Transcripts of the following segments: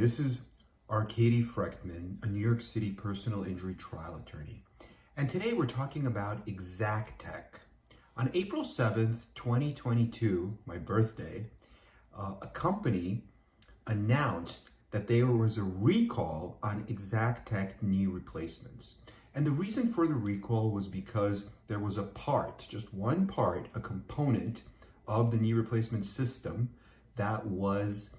this is ATTY Frekhtman, a New York City personal injury trial attorney. And today we're talking about Exactech. On April 7th, 2022, my birthday, a company announced that there was a recall on Exactech knee replacements. And the reason for the recall was because there was a part, just one part, a component of the knee replacement system that was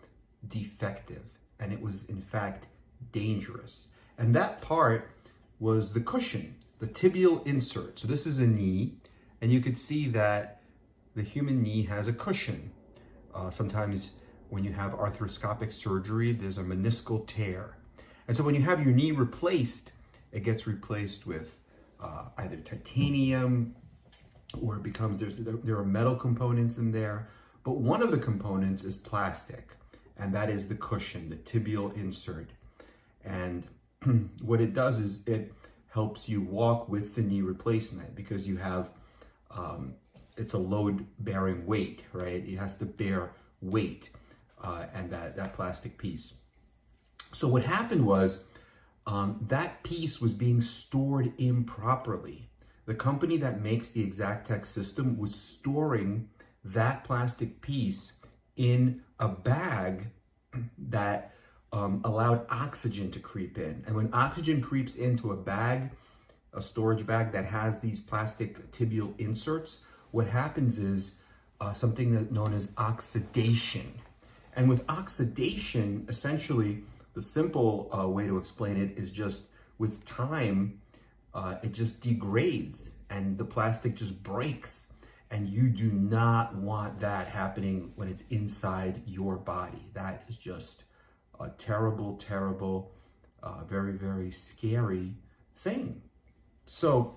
defective. And it was in fact dangerous. And that part was the cushion, the tibial insert. So this is a knee, and you could see that the human knee has a cushion. Sometimes when you have arthroscopic surgery, there's a meniscal tear. And so when you have your knee replaced, it gets replaced with either titanium, or it becomes, there are metal components in there, but one of the components is plastic, and that is the cushion, the tibial insert. And what it does is it helps you walk with the knee replacement, because you have, it's a load-bearing weight, right? It has to bear weight, and that plastic piece. So what happened was, that piece was being stored improperly. The company that makes the Exactech system was storing that plastic piece in a bag that allowed oxygen to creep in. And when oxygen creeps into a bag, a storage bag that has these plastic tibial inserts, what happens is something that's known as oxidation. And with oxidation, essentially, the simple way to explain it is just with time, it just degrades and the plastic just breaks. And you do not want that happening when it's inside your body. That is just a terrible, terrible, very, very scary thing. So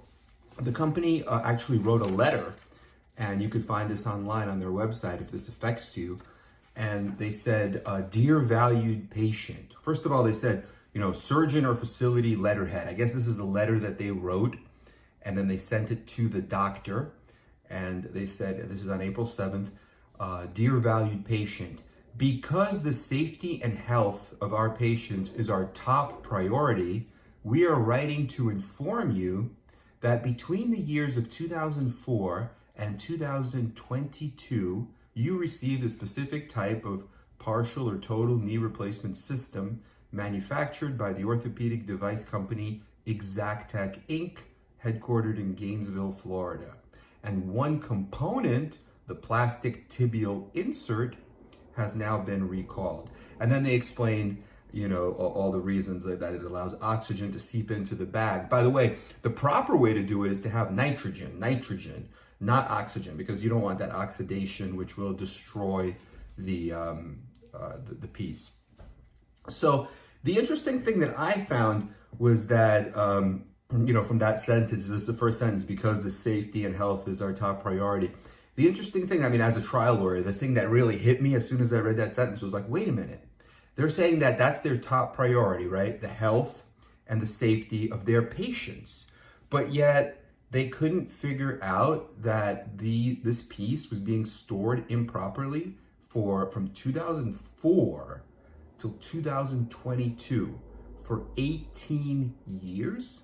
the company actually wrote a letter, and you could find this online on their website if this affects you. And they said, dear valued patient. First of all, they said, surgeon or facility letterhead. I guess this is a letter that they wrote, and then they sent it to the doctor. And they said, this is on April 7th, dear valued patient, because the safety and health of our patients is our top priority, we are writing to inform you that between the years of 2004 and 2022, you received a specific type of partial or total knee replacement system manufactured by the orthopedic device company Exactech Inc., headquartered in Gainesville, Florida. And one component, the plastic tibial insert, has now been recalled. And then they explain, all the reasons that it allows oxygen to seep into the bag. By the way, the proper way to do it is to have nitrogen, not oxygen, because you don't want that oxidation, which will destroy the piece. So the interesting thing that I found was that, from that sentence, this is the first sentence, because the safety and health is our top priority. The interesting thing, as a trial lawyer, the thing that really hit me as soon as I read that sentence was like, wait a minute. They're saying that that's their top priority, right? The health and the safety of their patients. But yet they couldn't figure out that this piece was being stored improperly from 2004 till 2022 for 18 years.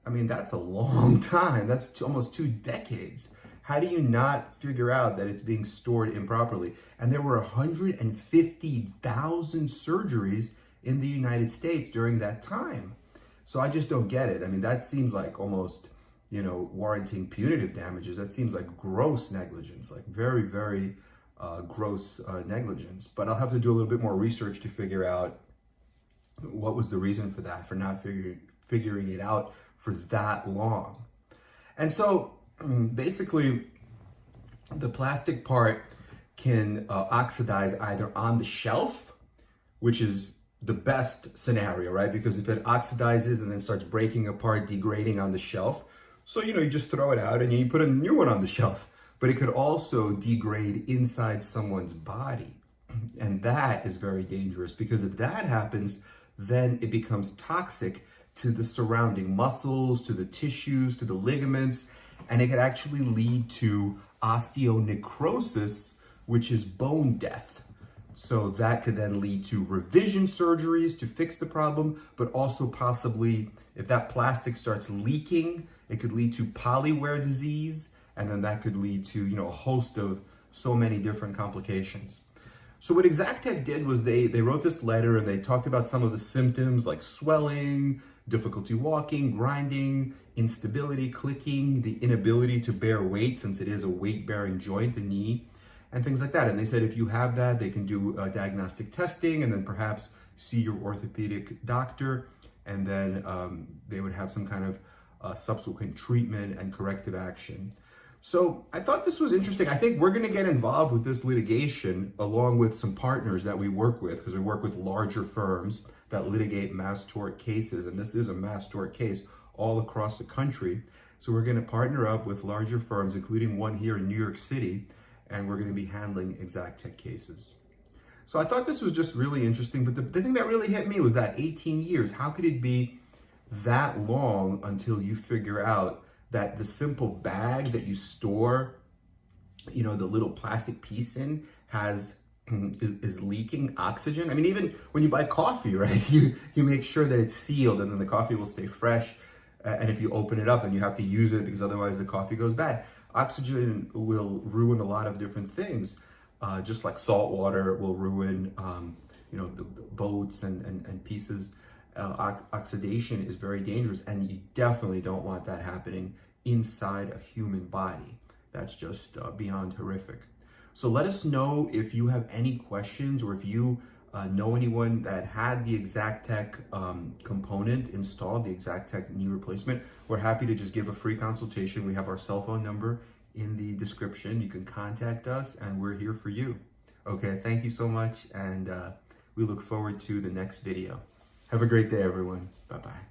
That's a long time. That's almost 2 decades. How do you not figure out that it's being stored improperly? And there were 150,000 surgeries in the United States during that time. So I just don't get it. That seems like almost, warranting punitive damages. That seems like gross negligence, like very, very gross negligence. But I'll have to do a little bit more research to figure out what was the reason for that, for not figuring it out for that long. And so basically, the plastic part can oxidize either on the shelf, which is the best scenario, right? Because if it oxidizes and then starts breaking apart, degrading on the shelf, so, you just throw it out and you put a new one on the shelf. But it could also degrade inside someone's body. And that is very dangerous, because if that happens, then it becomes toxic to the surrounding muscles, to the tissues, to the ligaments, and it could actually lead to osteonecrosis, which is bone death. So that could then lead to revision surgeries to fix the problem, but also possibly if that plastic starts leaking, it could lead to polywear disease, and then that could lead to, a host of so many different complications. So what Exactech did was they wrote this letter and they talked about some of the symptoms like swelling, difficulty walking, grinding, instability, clicking, the inability to bear weight since it is a weight-bearing joint, the knee, and things like that. And they said if you have that, they can do diagnostic testing and then perhaps see your orthopedic doctor, and then they would have some kind of subsequent treatment and corrective action. So I thought this was interesting. I think we're going to get involved with this litigation along with some partners that we work with, because we work with larger firms that litigate mass tort cases. And this is a mass tort case all across the country. So we're going to partner up with larger firms, including one here in New York City, and we're going to be handling Exactech cases. So I thought this was just really interesting. But the thing that really hit me was that 18 years. How could it be that long until you figure out that the simple bag that you store, the little plastic piece in is leaking oxygen? I mean, even when you buy coffee, right, you make sure that it's sealed and then the coffee will stay fresh. And if you open it up, then you have to use it because otherwise the coffee goes bad. Oxygen will ruin a lot of different things, just like salt water will ruin, the boats and pieces. Oxidation is very dangerous, and you definitely don't want that happening inside a human body. That's just beyond horrific. So let us know if you have any questions, or if you know anyone that had the Exactech component installed, the Exactech knee replacement. We're happy to just give a free consultation. We have our cell phone number in the description. You can contact us, and we're here for you. Okay, thank you so much, and we look forward to the next video. Have a great day, everyone. Bye-bye.